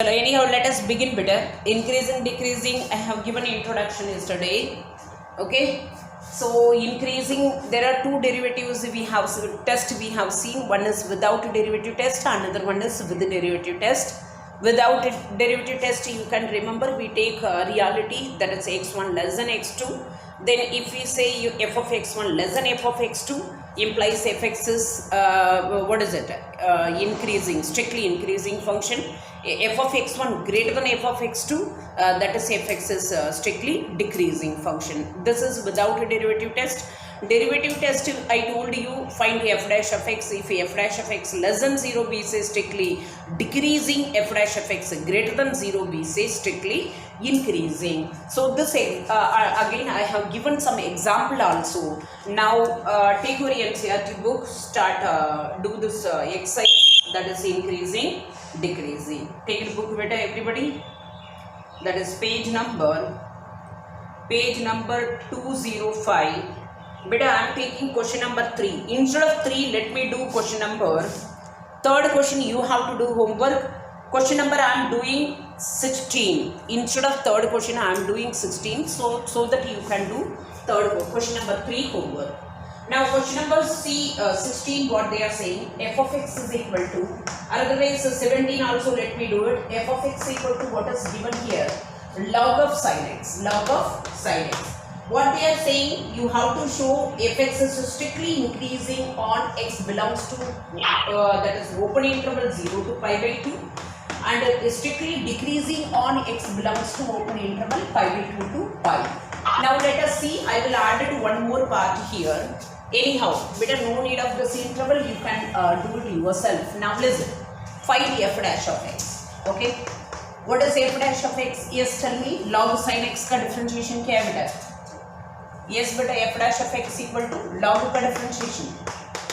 Anyhow, let us begin better. Increasing, decreasing, I have given introduction yesterday. Okay. So increasing, there are two derivatives we have test we have seen. One is without derivative test, another one is with the derivative test. Without derivative test, you can remember we take reality, that is x1 less than x2. Then if we say f of x1 less than f of x2, implies fx is increasing, strictly increasing function. F of x1 greater than f of x2, that is fx is strictly decreasing function. This is without a derivative test. Derivative test, I told you, find f dash of x. If f dash of x less than 0, we say strictly decreasing. F dash of x greater than 0, we say strictly increasing. So this again I have given some example also. Now take your NCERT book, start do this exercise, that is increasing, decreasing. Take the book beta everybody. That is page number 205. Beta, I am taking question number 3. Instead of 3, let me do question number. Third question you have to do homework. Question number I am doing 16. Instead of third question I am doing 16. So that you can do third question number 3 homework. Now question number 16, what they are saying, f of x is equal to, otherwise 17 also let me do it. F of x equal to what is given here, log of sin x, log of sin x. What they are saying, you have to show fx is strictly increasing on x belongs to that is open interval 0 to pi by 2, and strictly decreasing on x belongs to open interval pi by 2 to pi. Now let us see, I will add it one more part here. Anyhow, better no need of this interval, you can do it yourself. Now listen, find f dash of x. Okay, what is f dash of x? Yes, tell me, log sin x का differentiation क्या है बेटा? Yes beta, f dash of x equal to log का differentiation.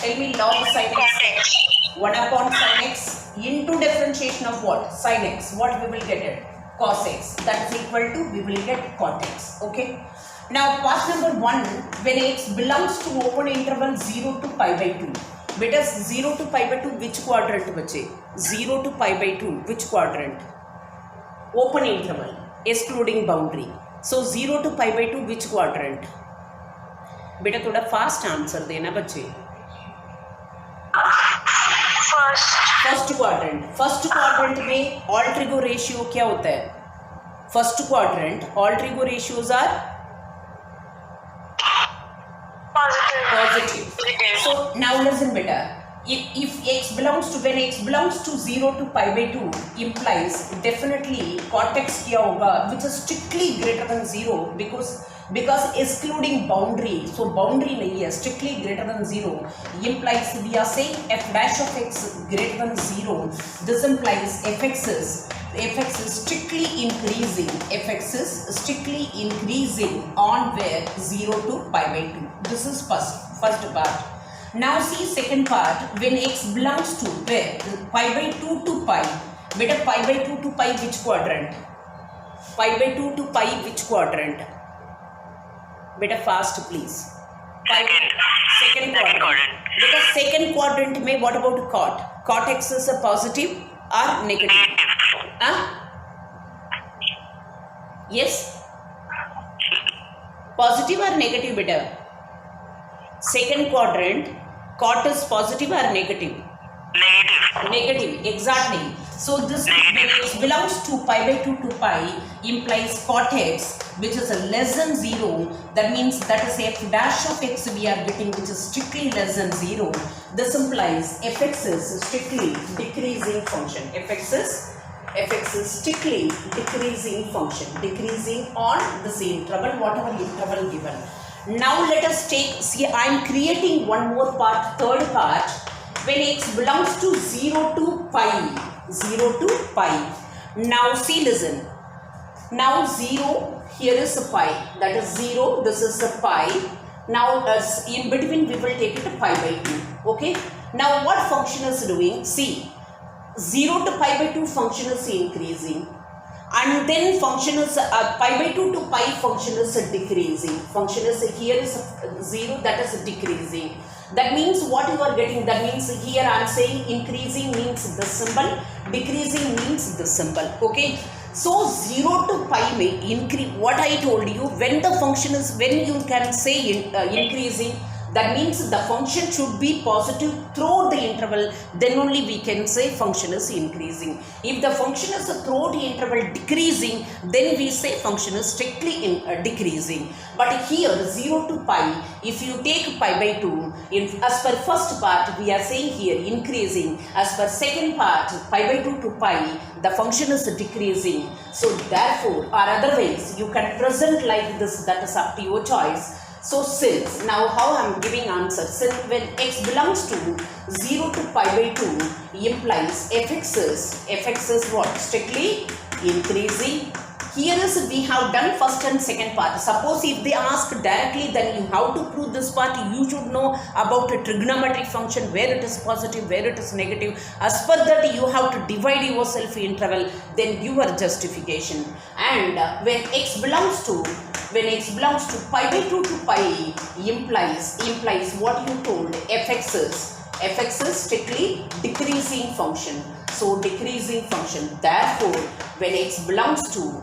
Tell me log sin x, 1 upon sin x into differentiation of what? Sin x. What we will get it? Cos x. That is equal to, we will get cot x. Okay. Now part number 1, when x belongs to open interval 0 to pi by 2. Beta 0 to pi by 2 which quadrant बचे? 0 to pi by 2 which quadrant? Open interval excluding boundary. So 0 to pi by 2 which quadrant? बेटा थोड़ा fast answer देना बच्चे. First quadrant में all trigo ratio क्या होता है? First quadrant all trigo ratios are positive. So now listen बेटा, if x belongs to, when x belongs to 0 to pi by 2 implies definitely cot x क्या होगा, which is strictly greater than 0, because excluding boundary, so boundary नहीं है, strictly greater than 0 implies we are saying f dash of x greater than 0. This implies fx is strictly increasing. Fx is strictly increasing on where 0 to pi by 2. This is first part. Now see second part, when x belongs to where pi by 2 to pi. Beta pi by 2 to pi which quadrant? Pi by 2 to pi which quadrant? Beta fast please. Second quadrant. Beta second quadrant में what about cot? Cot x is a positive or negative? Yes. Positive or negative beta? Second quadrant, cot is positive or negative? Negative, exactly. So this belongs to pi by 2 to pi implies cot x which is less than 0. That means that is f dash of x we are getting, which is strictly less than 0. This implies fx is strictly decreasing function. fx is strictly decreasing function, decreasing on this interval, whatever interval given. Now let us take, see I am creating one more part, third part, when x belongs to 0 to pi. Now see, listen, now 0, here is a pi, that is 0, this is a pi. Now in between we will take it to pi by 2. Okay, now what function is doing? See, 0 to pi by 2 function is increasing, and then function is pi by 2 to pi function is decreasing. Function is here is 0, that is decreasing. That means what you are getting, that means here I am saying increasing means this symbol, decreasing means this symbol. Okay, so 0 to pi may increase. What I told you, when the function is, when you can say increasing, that means the function should be positive throughout the interval, then only we can say function is increasing. If the function is throughout the interval decreasing, then we say function is strictly decreasing. But here 0 to pi, if you take pi by 2, as per first part we are saying here increasing, as per second part pi by 2 to pi, the function is decreasing. So therefore, or otherwise you can present like this, that is up to your choice. So since, now how I am giving answer, since when x belongs to 0 to pi by 2 implies fx is what? Strictly increasing. Here is we have done first and second part. Suppose if they ask directly, then you have to prove this part. You should know about a trigonometric function, where it is positive, where it is negative. As per that you have to divide yourself interval, then your justification. And when x belongs to pi by 2 to pi implies what you told, fx is strictly decreasing function. So decreasing function. Therefore, when x belongs to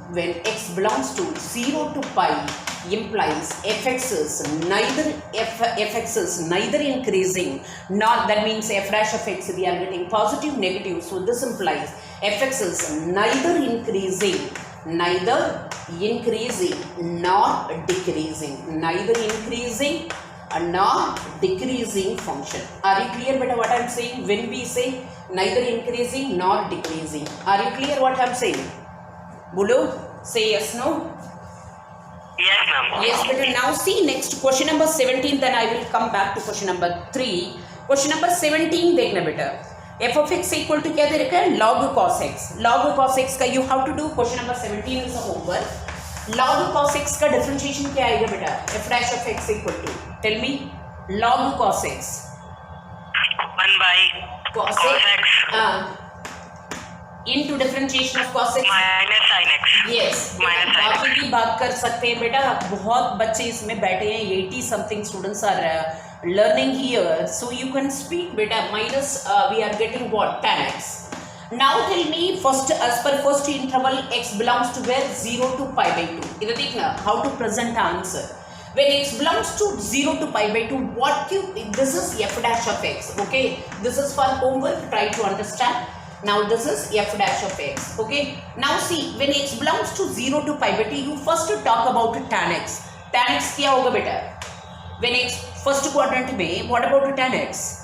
0 to pi implies fx is neither increasing nor, that means f dash of x we are getting positive, negative. So this implies fx is neither increasing nor decreasing, nor decreasing function. Are you clear better what I am saying? When we say neither increasing nor decreasing, are you clear what I am saying? Bulu, say yes, no? Yes, ma'am. Yes, better. Now see next question number 17, then I will come back to question number 3. Question number 17 देखना बेटा. f of x equal to क्या दे रखा है? log cos x. log cos x का you have to do. Question number 17 is a homework. log cos x का differentiation क्या आएगा बेटा? f dash of x equal to, tell me, log cos x 1 by cos x into differentiation of cos x minus sin x. yes. minus sin बाकी x. की बात कर सकते हैं बेटा, बहुत बच्चे इसमें बैठे हैं, 80 something students are learning here, so you can speak beta. Minus we are getting what? Tan x. Now tell me first, as per first interval x belongs to where? 0 to pi by 2. इधर देखना how to present answer. When x belongs to 0 to pi by 2, what you, this is f dash of x. Okay, this is for homework, try to understand. Now this is f dash of x. Okay, now see when x belongs to 0 to pi by 2, you first talk about tan x. Tan x क्या होगा बेटा? When x first quadrant में, what about tan x?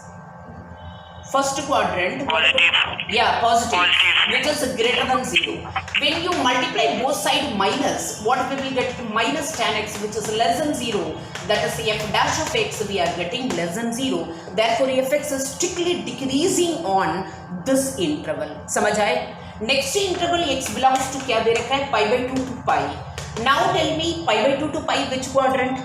First quadrant, Positive. yeah, positive, Positive. which is greater than 0. When you multiply both sides minus, what we will get? Minus tan x, which is less than 0. That is f dash of x we are getting less than 0. Therefore fx is strictly decreasing on this interval. समझ आए? Next interval x belongs to क्या दे रखा है? pi by 2 to pi. Now tell me pi by 2 to pi which quadrant?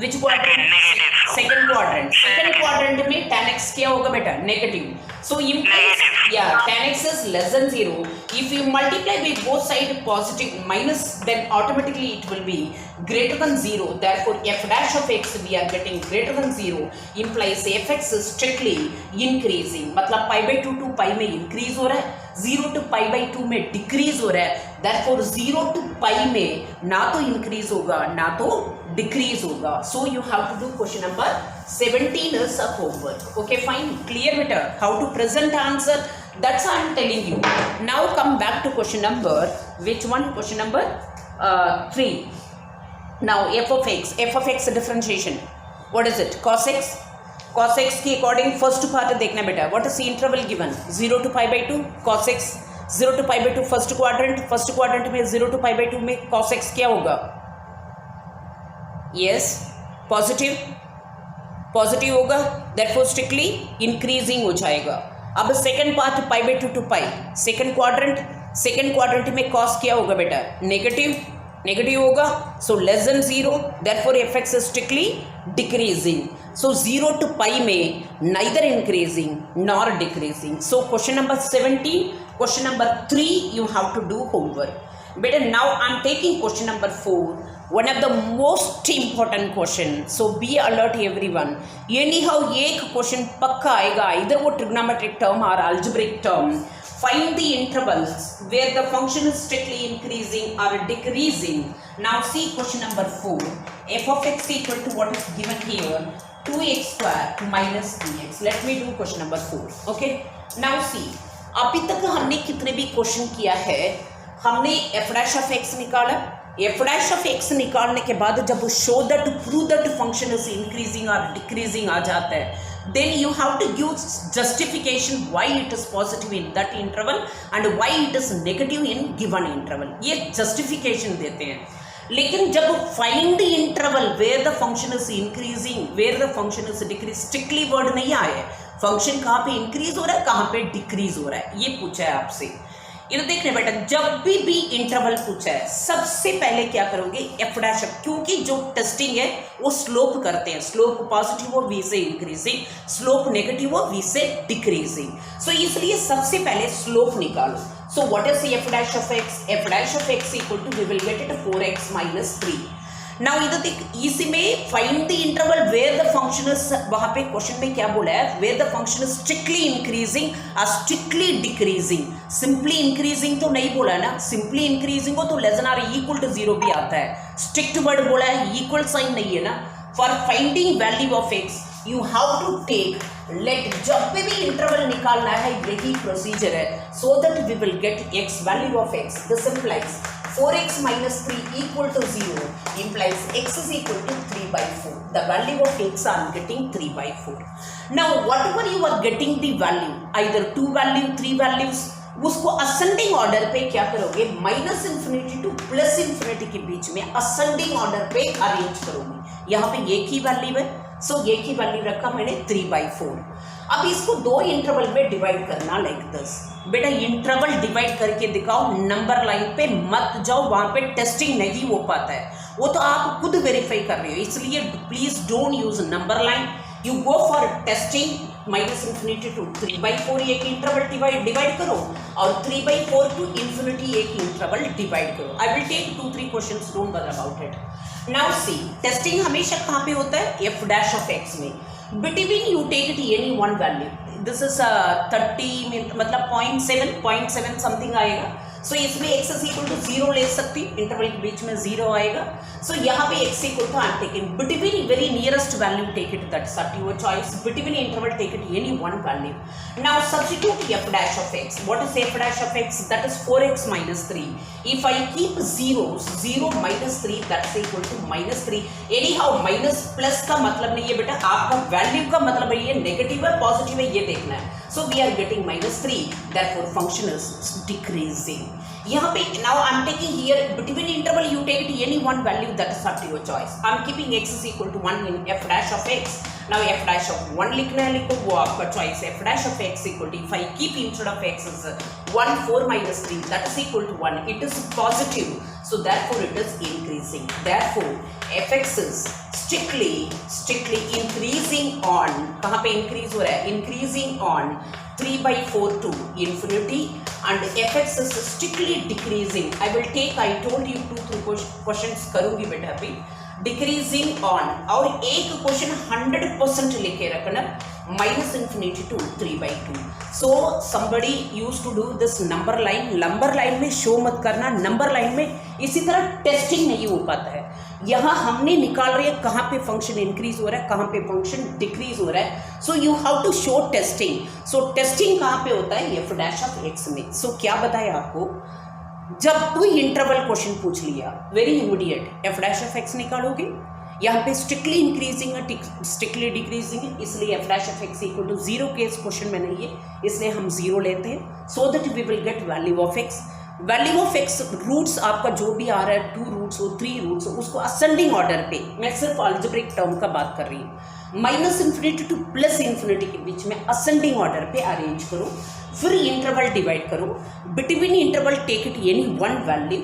Which quadrant? Negative. Second quadrant. Second quadrant में tan x क्या होगा बेटा? Negative. So implies, yeah, tan x is less than 0. If you multiply with both sides positive minus, then automatically it will be greater than 0. Therefore f dash of x we are getting greater than 0. Implies fx is strictly increasing. मतलब pi by 2 to pi में increase हो रहा है, 0 to pi by 2 में decrease हो रहा है. Therefore 0 to pi में ना तो increase होगा ना तो decrease होगा. So you have to do question number 17 is a homework. Okay, fine, clear better how to present answer. That's how I am telling you. Now come back to question number, which one? Question number 3. Now f of x differentiation. What is it? Cos x. Cos x के according first part देखना बेटा. What is the interval given? 0 to pi by 2 cos x. 0 to pi by 2 first quadrant में 0 to pi by 2 में cos x क्या होगा? Yes, positive होगा. Therefore strictly increasing हो जाएगा. अब second part pi by 2 to pi. Second quadrant में cos क्या होगा बेटा? नेगेटिव होगा. So less than 0. Therefore fx is strictly decreasing. So 0 to pi में neither increasing nor decreasing. So question number 17, question number 3 you have to do homework. बेटा now I am taking question number 4, one of the most important question, so be alert everyone. Anyhow एक question पक्का आएगा, इधर वो trigonometric term और algebraic term. Find the intervals where the function is strictly increasing or decreasing. Now see question number 4. F of x equal to what is given here, 2x square minus 3x. Let me do question number 4. Okay. Now see, अभी तक हमने कितने भी question किया है, हमने f dash of x निकाला, f dash of x निकालने के बाद जब show that prove that function is increasing or decreasing आ जाता है, then you have to give justification why it is positive in that interval and why it is negative in given interval. ये justification देते हैं. लेकिन जब find the interval where the function is increasing, where the function is decreasing, strictly word नहीं आया है, function कहाँ पे increase हो रहा है, कहाँ पे decrease हो रहा है, ये पूछा है आपसे. इधर देखने बेटा, जब भी इंटरवल पूछा है सबसे पहले क्या करोगे, एफ डैश, क्योंकि जो टेस्टिंग है वो स्लोप करते हैं, स्लोप पॉजिटिव हो we say increasing, slope negative हो वी से डिक्रीजिंग, सो इसलिए सबसे पहले स्लोप निकालो. So what is f dash of x, f dash of x equal to we will get it 4x minus 3. Now इधर देख, इसी में find the interval where the function is, वहां पे क्वेश्चन में क्या बोला है, where the function is strictly increasing और स्ट्रिक्टली डिक्रीजिंग. सिंपली इंक्रीजिंग तो नहीं बोला ना, सिंपली इंक्रीजिंग हो तो लेस देन और इक्वल टू 0 भी आता है, स्ट्रिक्ट वर्ड बोला है, इक्वल साइन नहीं है ना. For finding value of x you have to take let, जब भी इंटरवल निकालना है यही प्रोसीजर है, so that we will get x, value of x. This implies 4x minus 3 equal to 0 implies x is equal to 3 by 4. The value of x I am getting 3 by 4. Now whatever you are getting the value, either 2 value, 3 values, उसको ascending order पे क्या करोगे, minus infinity to plus infinity के बीच में ascending order पे arrange करोगे. यहाँ पे एक ही वैल्यू है, सो एक ही वैल्यू रखा मैंने 3 by 4. अब इसको दो इंटरवल में डिवाइड करना लाइक दिस. बेटा इंटरवल डिवाइड करके दिखाओ, नंबर लाइन पे मत जाओ, वहां पे टेस्टिंग नहीं हो पाता है, वो तो आप खुद वेरीफाई कर रहे हो, इसलिए please don't use number line, you go for testing. Minus infinity to 3 by 4 एक इंटरवल डिवाइड करो और 3 by 4 टू इंफिनिटी एक इंटरवल डिवाइड करो. I will take 2-3 questions, don't bother about it. Now see, testing हमेशा कहाँ पे होता है, एफ डैश ऑफ एक्स में. Between you take it any one value, this is 30 मतलब 0.7 समथिंग आएगा, सो इसमें x इज इक्वल टू 0 ले सकती, इंटरवल के बीच में 0 आएगा, सो यहाँ पे x equal to I am taking between very nearest value, take it that's your choice, between interval take it any one value. Now substitute f dash of x. What is f dash of x? That is 4x minus 3. If I keep zeros, 0 minus 3 that's equal to minus 3. Anyhow minus plus का मतलब नहीं है बेटा, आपका value का मतलब है ये नेगेटिव है पॉजिटिव है ये देखना है. So we are getting minus 3, therefore function is decreasing. यहाँ पे now I am taking here between interval you take it any one value, that is up to your choice. I am keeping x is equal to 1 in f dash of x. Now f dash of 1 लिखना है, लिखो, वो आपका choice. F dash of x equal to, if I keep instead of x is 1, 4 minus 3, that is equal to 1. It is positive, so therefore it is increasing. Therefore fx is strictly increasing on, कहाँ पे increase हो रहा है, increasing on 3 by 4 to infinity, and fx is strictly decreasing. I will take, I told you 2-3 questions करूँगी बेटा अभी, decreasing on. और एक क्वेश्चन 100% लेके रखना, minus infinity to 3 by 2. So somebody use to do this number line, number line में show मत करना, नंबर लाइन में इसी तरह टेस्टिंग नहीं हो पाता है. यहाँ हमने निकाल रहे हैं कहाँ पे फंक्शन इंक्रीज हो रहा है, कहाँ पे फंक्शन डिक्रीज हो रहा है, so you have to show testing. So testing कहाँ पे होता है, एफ डैश ऑफ एक्स में. सो क्या बताया आपको, जब कोई इंटरवल क्वेश्चन पूछ लिया very immediate f dash of x निकालोगे. यहाँ पे स्ट्रिक्टली इंक्रीजिंग है, स्ट्रिक्टली डिक्रीजिंग है, इसलिए f dash of x equal to 0 case question में नहीं है, इसलिए हम 0 लेते हैं, so that we will get value of x. Value of x roots आपका जो भी आ रहा है, 2 रूट्स हो 3 रूट्स हो, उसको असेंडिंग ऑर्डर पे, मैं सिर्फ अलजेब्रिक टर्म का बात कर रही हूँ, minus infinity to plus infinity के बीच में असेंडिंग ऑर्डर पे अरेंज करो, फिर इंटरवल डिवाइड करो, between interval take it any one value,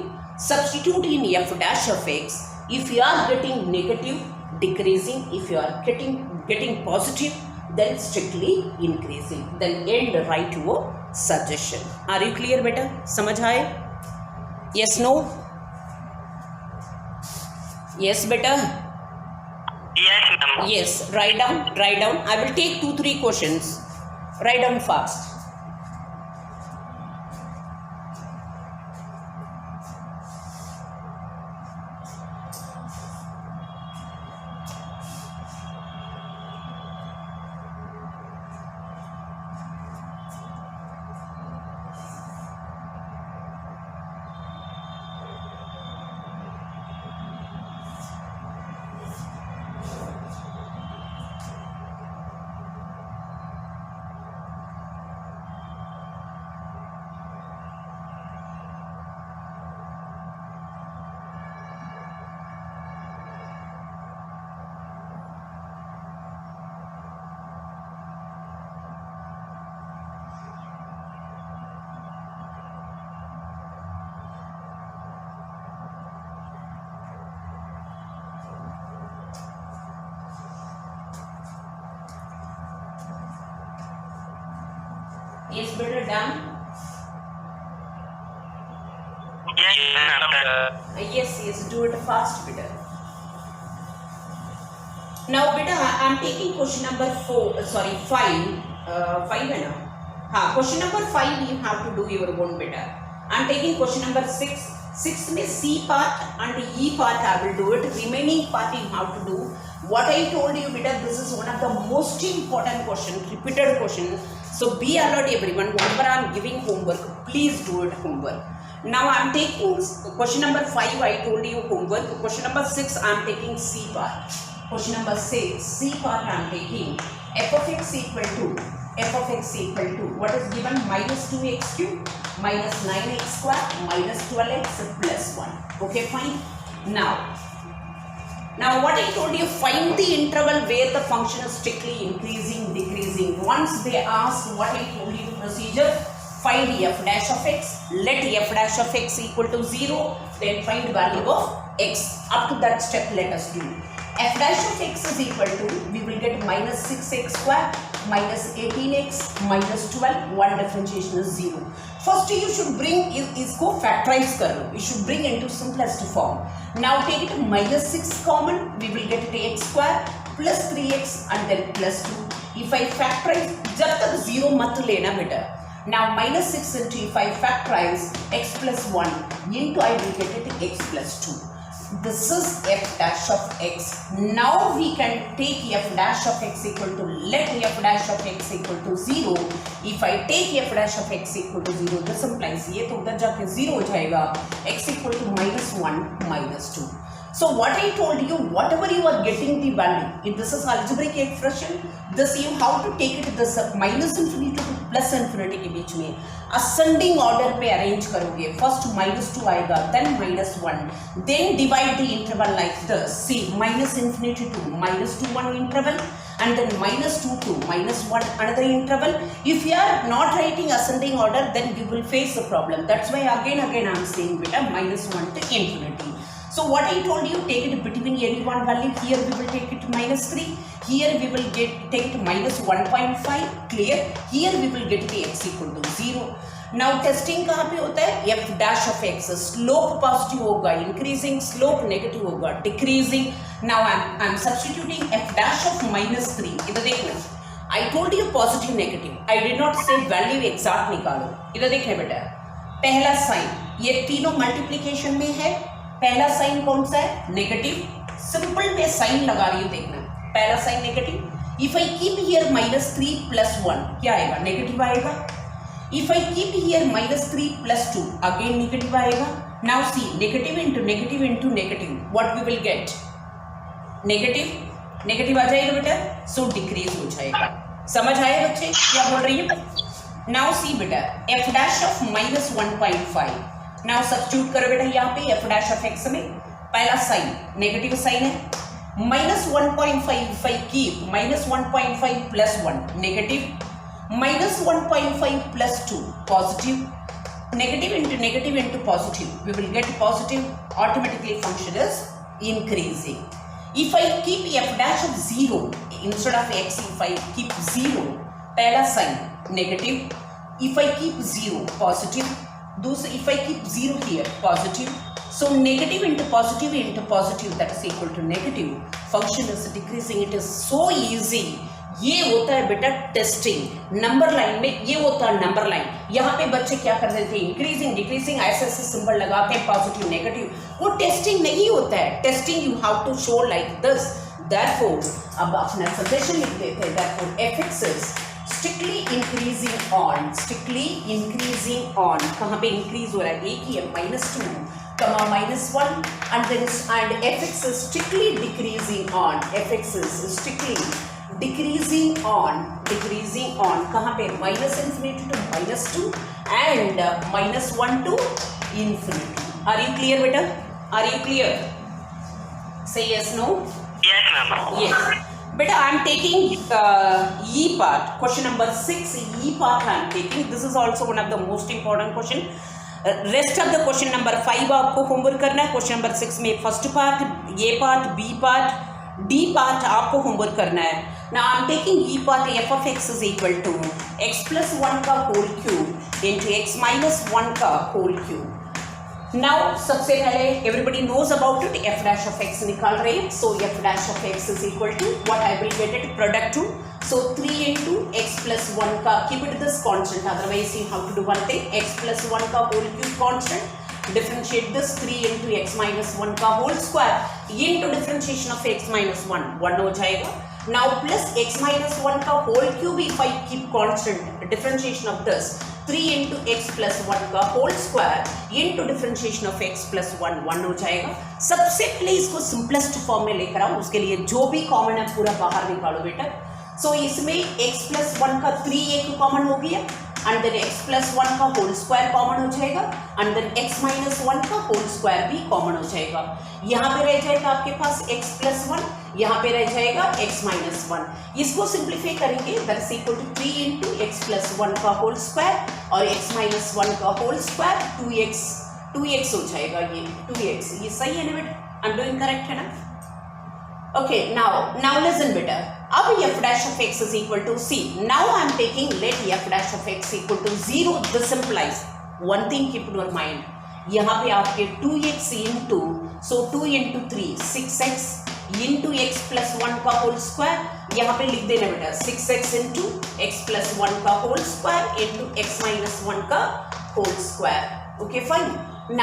substitute in f dash of x. If you are getting negative, decreasing, if you are getting positive, then strictly increasing. Then end write your suggestion. Are you clear बेटा, समझ आए? Yes, no? Yes, beta? Yes, ma'am. Yes, write down, write down. I will take 2-3 questions. Write down fast. Yes, beta, done? Yes, ma'am. Yes, do it fast, beta. Now, beta, I am taking question number 5. 5 है ना? हाँ, question number 5 you have to do your own, beta. I am taking question number 6. 6 में C part and E part I will do it. Remaining part you have to do. What I told you, beta, this is one of the most important question, repeated question. So be alert, everyone. Whenever I am giving homework, please do it homework. Now I am taking question number 5. I told you homework. Question number 6 I am taking C part. Question number 6, C part I am taking. F of x equal to what is given? Minus 2x cube minus 9x square minus 12x plus 1. Okay, fine. Now what I told you, find the interval where the function is strictly increasing, decreasing. Once they ask what I told you the procedure, find f dash of x, let f dash of x equal to 0, then find value of x. Up to that step let us do. F dash of x is equal to, we will get minus 6x square minus 18x minus 12, one differentiation is 0. First you should bring, इसको factorize कर लो, you should bring into simplest form. Now take it minus 6 common, we will get x square plus 3x and then plus 2. If I factorize, जब तक 0 मत लेना बेटा. Now minus 6 into if I factorize x plus 1 into I will get it x plus 2. This is f dash of x. Now we can take f dash of x equal to, let f dash of x equal to 0. If I take f dash of x equal to 0, this implies ये तो उधर जाके 0 हो जाएगा, x equal to minus 1 minus 2. So what I told you, whatever you are getting the value, if this is algebraic expression, this you have to take it this minus infinity to plus infinity के बीच में ascending order पे arrange करोगे. First minus 2 आएगा, then minus 1, then divide the interval like this. See, minus infinity to minus 2 one interval, and then minus 2 to minus 1 another interval. If you are not writing ascending order, then you will face a problem. That's why again I am saying beta minus 1 to infinity. So what I told you, take it between any one value. Here we will take it minus 3. Here we will take it minus 1.5. Clear? Here we will get the x equal to 0. Now testing कहाँ पे होता है? F dash of x. Slope positive होगा, increasing. Slope negative होगा, decreasing. Now I'm substituting f dash of minus 3. इधर देखना. I told you positive negative. I did not say value exact निकालो. इधर देखना बेटा. पहला साइन, ये तीनों मल्टीप्लिकेशन में है. पहला साइन कौन सा है? नेगेटिव. सिंपल में साइन लगा रही हूँ, देखना. पहला sign negative. If I keep here minus 3 plus 1 क्या आएगा? नेगेटिव आएगा. If I keep here minus 3 plus 2 again negative आएगा. Now see, negative into negative what we will get? Negative आ जाएगा बेटा. सो डिक्रीज हो जाएगा. समझ आए बच्चे क्या बोल रही है? नाउ सी बेटा, F dash of minus 1.5. Now substitute करो बेटा यहाँ पे एफ डैश ऑफ एक्स में. पहला साइन नेगेटिव साइन है. Minus 1.5 keep minus 1.5 plus 1 negative. Minus 1.5 plus 2 positive. Negative into positive we will get positive. Automatically function is increasing. If I keep f dash of 0 instead of x, if I keep 0, पहला sign negative. If I keep 0 positive, if I keep 0 here, positive. So negative into positive, that is equal to negative. Function is decreasing. It is so easy. ये होता है बेटा testing. Number line में ये होता है number line. यहाँ पे बच्चे क्या कर रहे थे, इंक्रीजिंग डिक्रीजिंग ऐसे ऐसे सिंबल लगाते हैं, पॉजिटिव नेगेटिव. वो टेस्टिंग नहीं होता है. Testing you have to show like this. Therefore, अब अपना सजेशन लिख देते हैं. Therefore, fx is strictly increasing on. कहाँ पे इंक्रीज हो रहा है, एक ही है, -2, -1, and fx is strictly decreasing on. fx is strictly decreasing on. कहाँ पे, -infinity to -2 and -1 to infinity. Are you clear बेटा? Are you clear? Say yes, no. Yes, ma'am. Yes. Beta, I am taking E part. Question number 6, E part I am taking. This is also one of the most important question. Rest of the question number 5 आपको homework करना है. Question number 6 में first part, A part, B part, D part आपको homework करना है. Now I am taking E part. F of x is equal to x plus 1 का whole cube into x minus 1 का whole cube. Now सबसे पहले everybody knows about it. F dash of x निकाल रहे हैं. So F dash of x is equal to what I will get it, product 2. So 3 into x plus 1 का, keep it this constant. Otherwise you have to do one thing. X plus 1 का whole cube constant. Differentiate this 3 into x minus 1 का whole square into differentiation of x minus 1 1 हो जाएगा. Now plus x minus 1 का whole cube if I keep constant, differentiation of this 3 into x plus 1 का whole square into differentiation of x plus 1 1 हो जाएगा. सबसे पहले इसको सिंपलेस्ट फॉर्म में लेकर आओ. उसके लिए जो भी कॉमन है पूरा बाहर निकालो बेटा. सो इसमें x plus 1 का 3 एक कॉमन हो गया, एंड देन x plus 1 का होल स्क्वायर कॉमन हो जाएगा, एंड देन x minus 1 का होल स्क्वायर भी कॉमन हो जाएगा. यहाँ पे रह जाएगा आपके पास x plus 1, यहाँ पे रह जाएगा x minus 1. इसको सिंप्लीफाई करेंगे, that is equal to 3 into x plus 1 का होल स्क्वायर और x minus 1 का होल स्क्वायर 2x हो जाएगा. ये 2x, ये सही है ना बेटा? आई एम डूइंग करेक्ट है ना? Okay, now listen बेटा. अब f dash of x is equal to, see, now I am taking let f dash of x equal to 0. This implies one thing, keep in your mind. यहाँ पे आपके 2x into, so 2 into 3 6x into x plus 1 का whole square. यहाँ पे लिख देना बेटा 6x into x plus 1 का whole square into x minus 1 का whole square. Okay, fine.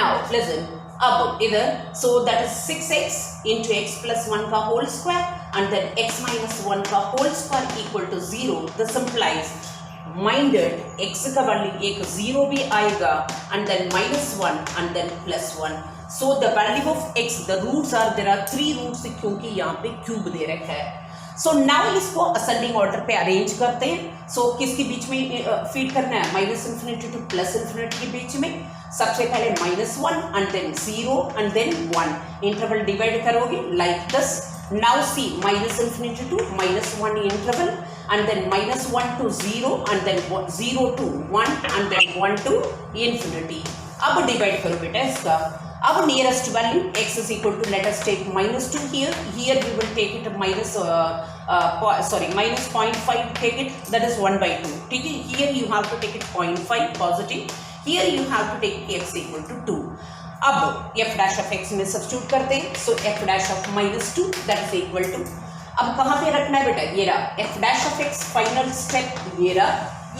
Now listen. अब इधर, so that is 6x into x plus 1 का whole square and then x minus 1 का whole square equal to 0. This implies minded x का value एक 0 भी आएगा and then -1 and then +1. So the value of x, the roots are, there are 3 roots क्योंकि यहाँ पे cube दे रखा है. सो नाउ इसको असेंडिंग ऑर्डर पे अरेंज करते हैं. सो किसके बीच में फीड करना है, -infinity टू +infinity के बीच में. सबसे पहले -1 and then 0 and then 1. Interval divide करोगे like this. Now see -infinity to -1 interval and then -1 to 0 and then 0 to 1 and then 1 to infinity. अब डिवाइड करो बेटा इसका. अब nearest value x is equal to, let us take -2 here. Here we will take it minus 0.5 take it, that is 1/2. ठीक है, here you have to take it 0.5 positive. Here you have to take x equal to 2. अब f dash of x में substitute करते हैं. So f dash of -2 that is equal to, अब कहाँ पे रखना है बेटा, ये रहा f dash of x final step, ये रहा.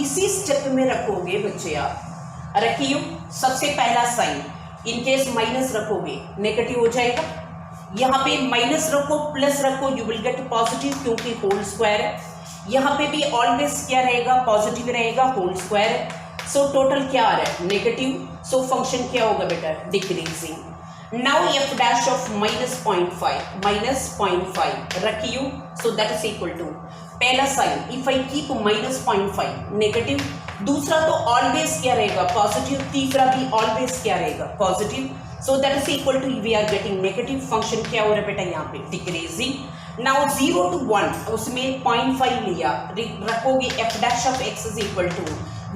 इसी स्टेप में रखोगे बच्चे आप. रखियो सबसे पहला साइन, इन केस माइनस रखोगे नेगेटिव हो जाएगा. यहाँ पे माइनस रखो प्लस रखो, यू विल गेट पॉजिटिव क्योंकि होल स्क्वायर है. यहाँ पे भी ऑलवेज क्या रहेगा, पॉजिटिव रहेगा, होल स्क्वायर है. सो टोटल क्या आ रहा है, नेगेटिव. सो फंक्शन क्या होगा बेटा, decreasing. Now f dash of -0.5 रखियो. So that is equal to, पहला sine if I keep -0.5 negative, दूसरा तो ऑलवेज क्या रहेगा, पॉजिटिव, तीसरा भी ऑलवेज क्या रहेगा, positive. So that is equal to, we are getting negative. Function क्या हो रहा है बेटा यहाँ पे, डिक्रीजिंग. नाउ 0 to 1 उसमें 0.5 लिया, रखोगे f dash of x is equal to,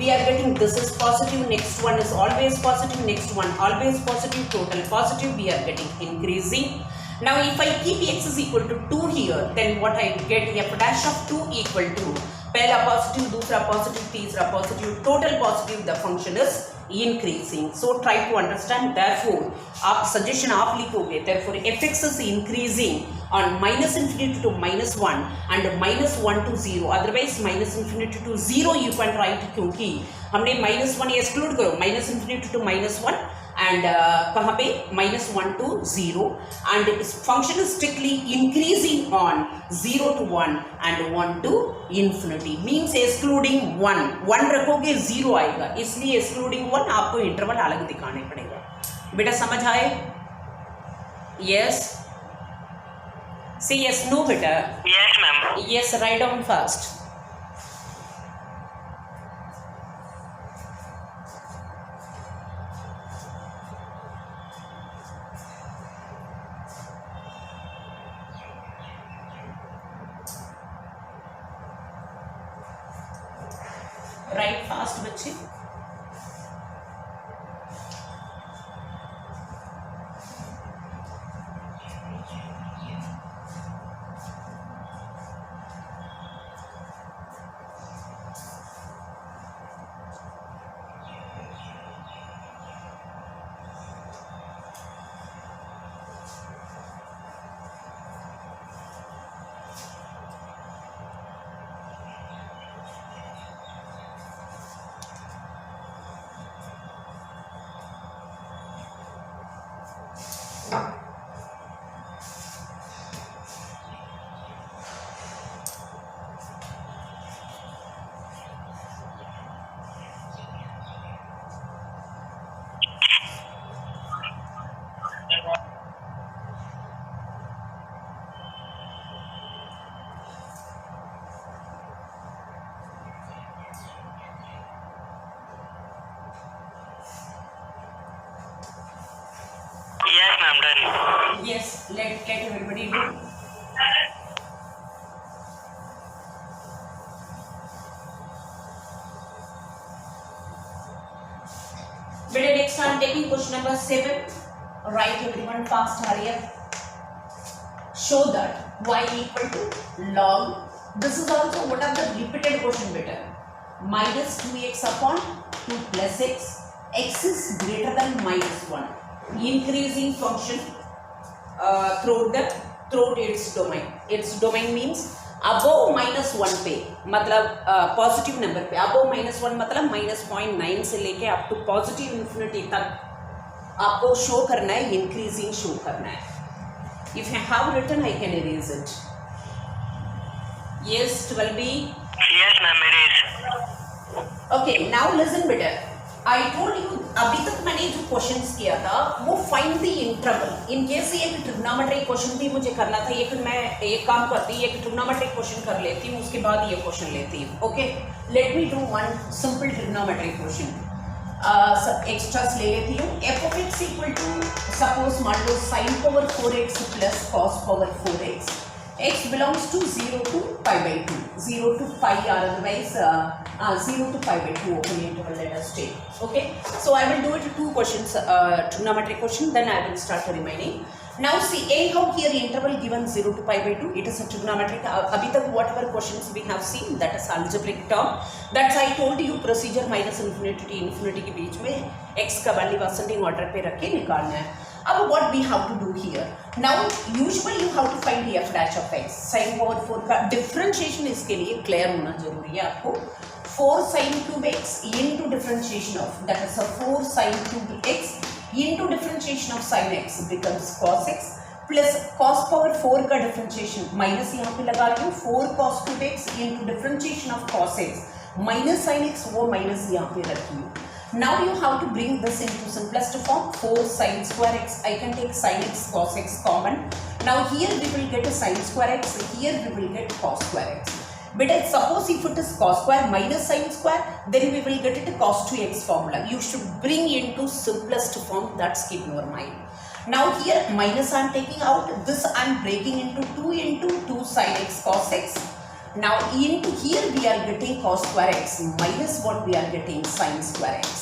we are getting this is positive, next one is always positive, next one always positive, total positive, we are getting increasing. Now if I keep x is equal to 2 here, then what I get, f dash of 2 equal to पहला positive, दूसरा positive, तीसरा positive, total positive, the function is increasing. So try to understand. Therefore आप suggestion आप लिखोगे, therefore fx is increasing on minus infinity to -1 and -1 to 0, otherwise minus infinity to 0 you can write, क्योंकि हमने -1 exclude करो, minus infinity to -1 and कहाँ पे -1 to 0 and function is strictly increasing on 0 to 1 and 1 to infinity. Means excluding 1 रखोगे 0 आएगा, इसलिए excluding 1 आपको interval अलग दिखाने पड़ेगा. बेटा समझ आए? यस सी यस नो बेटा. Yes, ma'am. Yes write down fast. Right fast बच्चे. Yes, ma'am. Done. Yes, let everybody do. Better next I'm taking question number 7. Write everyone fast, hurry up. Show that y equal to log. This is also one of the repeated question better. Minus 2x upon 2 plus x. X is greater than -1. Increasing function throughout its domain. Its domain means above -1 पे, मतलब positive number पे. above -1 मतलब -0.9 से लेके up to positive infinity तक आपको show करना है, इंक्रीजिंग शो करना है. If you have written I can erase it. Yes 12B. Yes, ma'am. It is. Okay now listen बेटा. आई टोल्ड यू अभी तक मैंने जो क्वेश्चंस किया था वो find the interval. In case ये ट्रिग्नोमेट्रिक क्वेश्चन भी मुझे करना था, ये मैं एक काम करती, एक ट्रिग्नोमेट्रिक क्वेश्चन कर लेती हूँ, उसके बाद ये क्वेश्चन लेती हूँ. Okay let me do one simple trigonometric question. सब एक्स्ट्रास ले लेती हूँ. F of x equal to suppose मान लो sine power 4x plus cos power 4x. x belongs to 0 to pi by 2, 0 to pi or otherwise 0 to pi by 2 open interval, let us take. Okay, so I will do it two questions, trigonometric question, then I will start the remaining. Now see anyhow here interval given 0 to pi by 2, it is a trigonometric. abhi tak whatever questions we have seen that is algebraic term. That's I told you procedure minus infinity to infinity के बीच में x का value ascending order पे रख के निकालना है. अब what we have to do here? Now usually you have to find the f dash of x. sin power 4 का differentiation इसके लिए clear होना जरूरी है आपको. 4 sin cube x into differentiation of, that is a 4 sin cube x into differentiation of sin x becomes cos x plus cos power 4 का differentiation minus यहाँ पे लगा रही हूँ 4 cos cube x into differentiation of cos x minus sin x, वो minus यहाँ पे रखी हूँ. Now you have to bring this into simplest form. 4 sin square x, I can take sin x cos x common. Now here we will get a sin square x, here we will get cos square x. But suppose if it is cos square minus sin square, then we will get it a cos 2x formula. You should bring into simplest form, that's keep in your mind. Now here minus I am taking out, this I am breaking into 2 sin x cos x. Now into here we are getting cos square x minus what we are getting sin square x.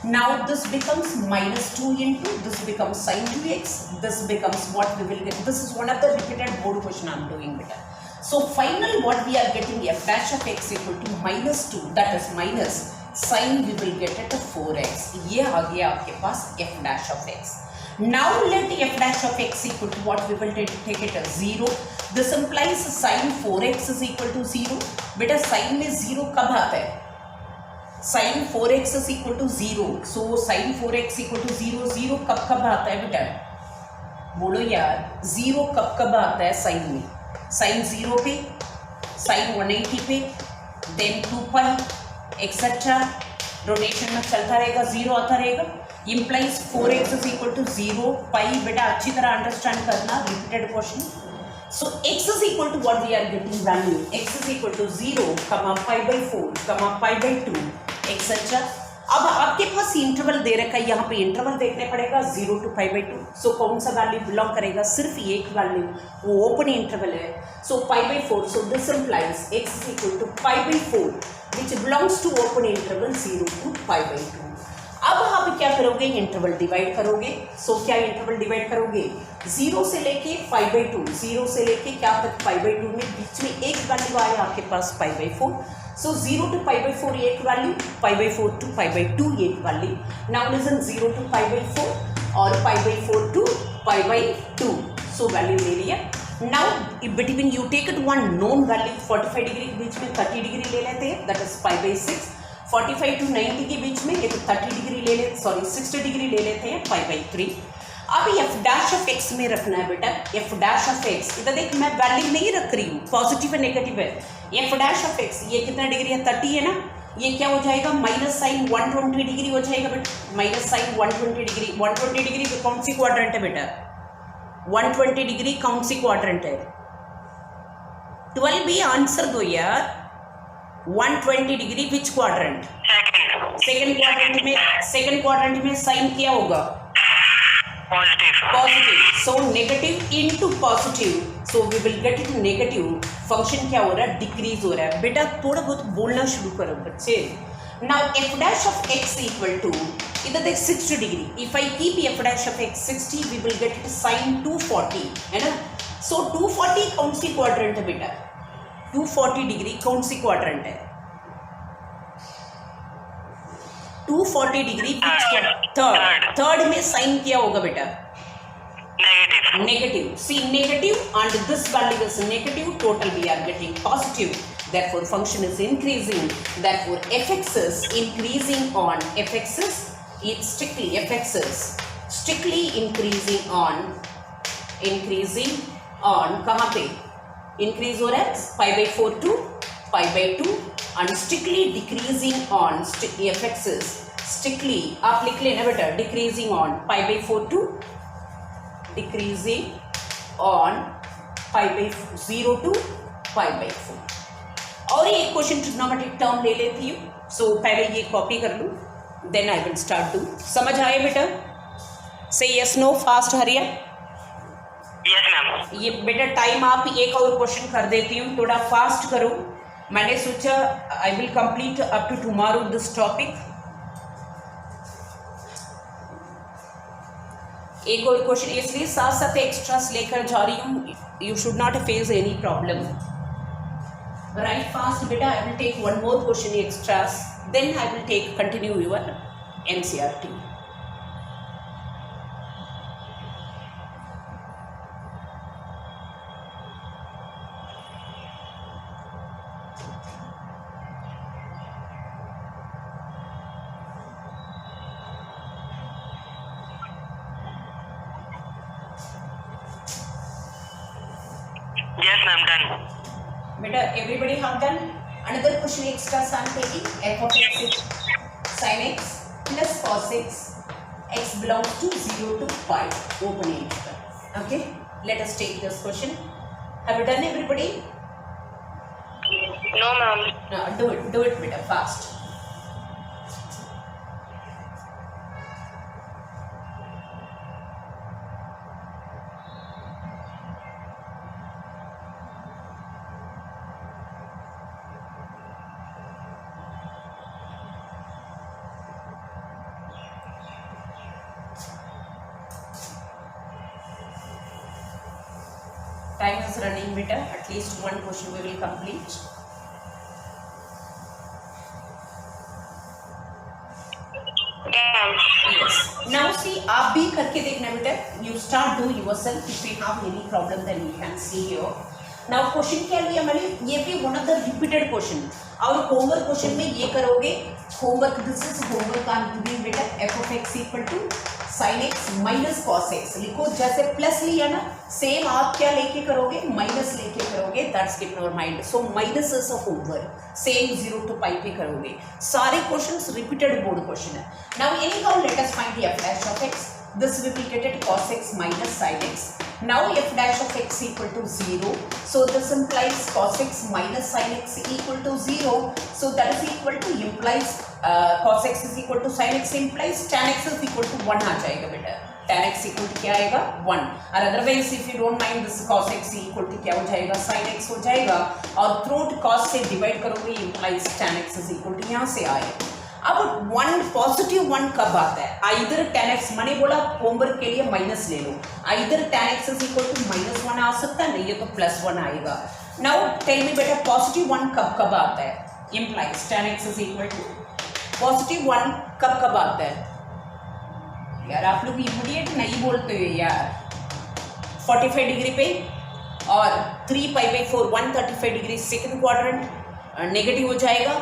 Now this becomes minus 2 into, this becomes sin 2x, this becomes what we will get. This is one of the repeated board question I am doing better. So final what we are getting f dash of x equal to -2, that is minus sin we will get at 4x. ये आ गया आपके पास f dash of x. Now let f dash of x equal to what we will take it as 0. This implies sin 4x is equal to 0. बेटा sin में 0 कब आता है? sin 4x is equal to 0. So sin 4x equal to 0, 0 कब आता है बेटा? बोलो यार 0 कब आता है साइन में? साइन 0 पे, साइन 180 पे, देन 2 पाई एक्सेट्रा रोटेशन में चलता रहेगा, 0 आता रहेगा. Implies 4x is equal to 0 pi. बेटा अच्छी तरह अंडरस्टैंड करना repeated question. So x is equal to what we are getting value. x is equal to 0 comma pi by 4 कमा पाई बाई 2 एक्सेट्रा. अब आपके पास इंटरवल दे रखा है, यहाँ पे इंटरवल देखने पड़ेगा 0 to पाई बाई 2. सो कौन सा वैल्यू बिलोंग करेगा? सिर्फ एक वैल्यू, वो ओपन इंटरवल है. So pi by 4. So this implies x is equal to pi by 4 which belongs to open interval 0 to pi by 2. अब आप क्या करोगे? इंटरवल डिवाइड करोगे. सो क्या इंटरवल डिवाइड करोगे? 0 से लेके पाई बाई 2, 0 से लेके क्या तक पाई बाई 2 में बीच में एक वैल्यू आया आपके पास पाई by 4. So 0 to pi by 4 एक value, pi by 4 to pi by 2 एक value. Now listen 0 to pi by 4 और pi by 4 to pi by 2. So value ले लिया. Now between you take it one known value 45 degree के बीच में 30 degree ले लेते हैं, that is pi by 6. 45 to 90 के बीच में ये तो 30 डिग्री ले लेते, सॉरी 60 डिग्री ले लेते हैं pi by 3. अब f डैश ऑफ x में रखना है बेटा. f डैश ऑफ x इधर देख मैं वैल्यू नहीं रख रही हूँ, पॉजिटिव है नेगेटिव है. f डैश ऑफ x ये कितना डिग्री है? 30 है ना. ये क्या हो जाएगा? माइनस साइन 120 डिग्री हो जाएगा बेटा. Minus sign 120 degree. 120 डिग्री कौन सी क्वाड्रेंट है बेटा? 120 डिग्री कौन सी क्वाड्रेंट है? 12 भी आंसर दो यार. 120 degree which quadrant? Second quadrant में. सेकंड क्वाड्रेंट में साइन क्या होगा? Positive. So negative into positive, so we will get it negative. Function क्या हो रहा है? डिक्रीज हो रहा है. बेटा थोड़ा बहुत बोलना शुरू करो बच्चे. Now f dash of x equal to, इधर देख 60 degree. If I keep f dash of x 60 we will get it sign 240 है ना. सो 240 कौन सी क्वाड्रेंट है बेटा? 240 डिग्री कौन सी क्वाड्रेंट है? 240 डिग्री थर्ड में साइन क्या होगा बेटा? Negative. See negative and this value is negative, total we are getting positive, therefore function is increasing, therefore fx is increasing on, fx is strictly increasing on कहाँ पे increase हो रहा है? पाई by 4 to pi by 2 and strictly decreasing on, fx is strictly आप लिख लेना बेटा, decreasing on pi by 4 to decreasing on pi by 0 to pi by 4. और ये क्वेश्चन ट्रिग्नोमेट्रिक टर्म ले लेती हूँ. सो पहले ये कॉपी कर लूँ, then I will start do. समझ आए बेटा? से यस नो फास्ट हरिया. Yes ma'am. ये बेटा टाइम आप एक और क्वेश्चन कर देती हूँ, थोड़ा फास्ट करो. मैंने सोचा I will complete up to tomorrow this topic. एक और क्वेश्चन इसलिए साथ साथ एक्स्ट्रास लेकर जा रही हूँ. You should not face any problem. Write fast बेटा. I will take one more question extras, then I will take continue your NCERT. Yes ma'am, done. Beta, everybody have done. Another question extra I am taking. F of x is sin x plus cos x. X belongs to 0 to pi. Open interval. Okay. Let us take this question. Have you done everybody? No ma'am. No, do it beta fast. Time is running, beta. At least one question we will complete. Yes. Now see, आप भी करके देखना बेटा. You start do yourself. If you have any problem, then you can see here. Now question क्या लिया मैंने? ये भी one of the repeated question. और homework question में ये करोगे. Homework, this is homework I'm giving बेटा. F of x equal to sin x minus cos x. लिखो जैसे प्लस लिया ना, सेम आप क्या लेके करोगे? माइनस लेके करोगे. That's keep in your mind. So minus is a homework. Same 0 to pi पे करोगे. सारे क्वेश्चंस रिपीटेड बोर्ड क्वेश्चन है. Now anyhow let us find the f dash of x. This will be getting cos x minus sin x. Now f dash of x equal to 0. So this implies cos x minus sin x equal to 0. So that is equal to implies cos x is equal to sin x implies tan x is equal to 1 आ जाएगा बेटा. tan x equal to क्या आएगा? 1. और otherwise if you don't mind this cos x equal to क्या हो जाएगा? sin x हो जाएगा. और थ्रू cos से डिवाइड करोगे implies tan x is equal to यहाँ से आएगा. अब वन पॉजिटिव वन कब आता है? आइदर tan x, मैंने बोला होमवर्क के लिए माइनस ले लो. Either tan x is equal to -1 आ सकता है, नहीं ये तो +1 आएगा. नाउ टेल मी बेटा पॉजिटिव वन कब आता है? Implies tan x is equal to positive one कब आता है? यार आप लोग इमीडिएट नहीं बोलते हो यार. 45 डिग्री पे और 3π/4 135 डिग्री सेकंड क्वाड्रेंट नेगेटिव हो जाएगा.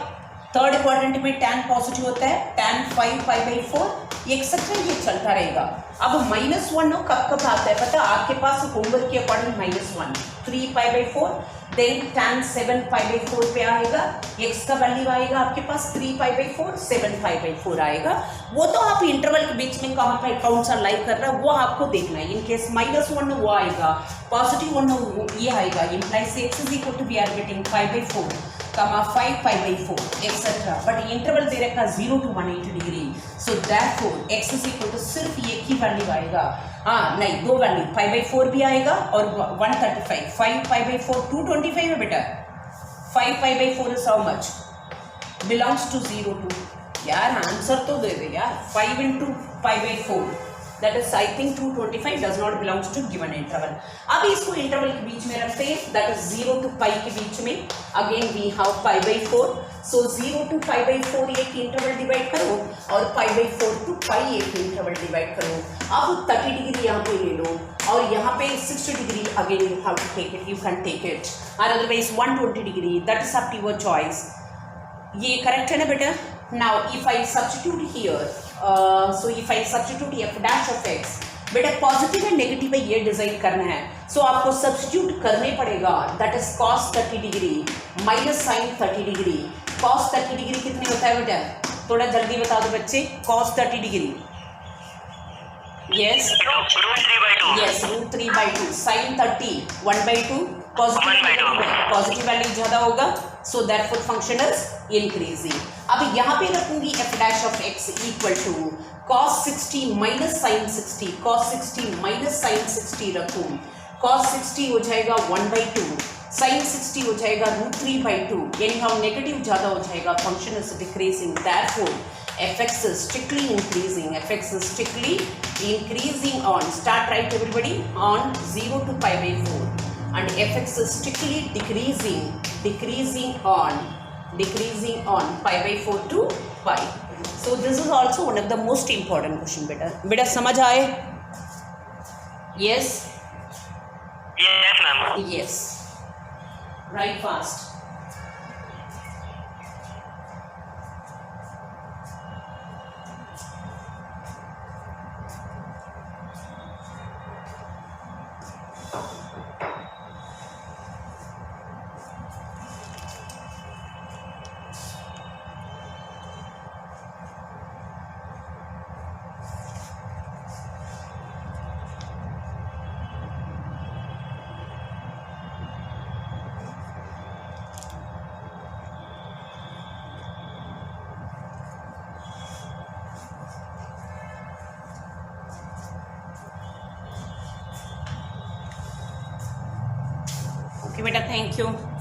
थर्ड क्वाड्रेंट में tan पॉजिटिव होता है, tan 5π/4 ये एक्सेट्रा ये चलता रहेगा. अब -1 कब आता है पता? आपके पास होमवर्क के अकॉर्डिंग -1 3π/4 देन tan 7π/4 पे आएगा. x का वैल्यू आएगा आपके पास 3π/4 7π/4 आएगा. वो तो आप इंटरवल के बीच में कहाँ पे कौन सा लाइक कर रहा है वो आपको देखना है. इन केस -1 वो आएगा, पॉजिटिव 1 ये आएगा. Implies x is equal to we are getting 5/4 5π/4 etcetera. But interval दे रखा 0 to 180 degree. So therefore x is equal to सिर्फ एक ही वैल्यू आएगा. हाँ नहीं, दो वैल्यू 5/4 भी आएगा और 135. 5π/4 225 है बेटा. 5π/4 is how much? Belongs to 0 to यार आंसर तो दे दे यार. 5 into π/4 that is I think 225 does not belongs to given interval. अब इसको इंटरवल के बीच में रखते हैं, that is 0 to pi के बीच में. Again we have π/4. So 0 to π/4 एक इंटरवल डिवाइड करो और π/4 to pi एक इंटरवल डिवाइड करो. अब 30 डिग्री यहाँ पे ले लो और यहाँ पे 60 degree. Again you have to take it, you can take it, or otherwise 120 degree. That is up to your choice. ये करेक्ट है ना बेटा? Now if I substitute here, so if I substitute f dash of x, बेटा positive है negative है ये design करना है. सो आपको सब्स्टिट्यूट करने पड़ेगा. That is cos 30 degree minus sin 30 degree. cos 30 degree कितनी होता है बेटा? थोड़ा जल्दी बता दो बच्चे. cos 30 degree yes yes √3/2. sin 30 1/2. Positive value ज्यादा होगा. So therefore function is increasing. अब यहाँ पे रखूंगी f dash of x equal to cos 60 minus sin 60. cos 60 minus sin 60 रखूँ. cos 60 हो जाएगा 1/2. sin 60 हो जाएगा √3/2. यानी हम नेगेटिव ज़्यादा हो जाएगा. Function is decreasing. Therefore fx is strictly increasing. fx is strictly increasing on, start right everybody, on 0 to π/4. And fx is strictly decreasing on π/4 to pi. So this is also one of the most important question. बेटा समझ आए? Yes ma'am. yes. Write fast. Okay बेटा, thank you.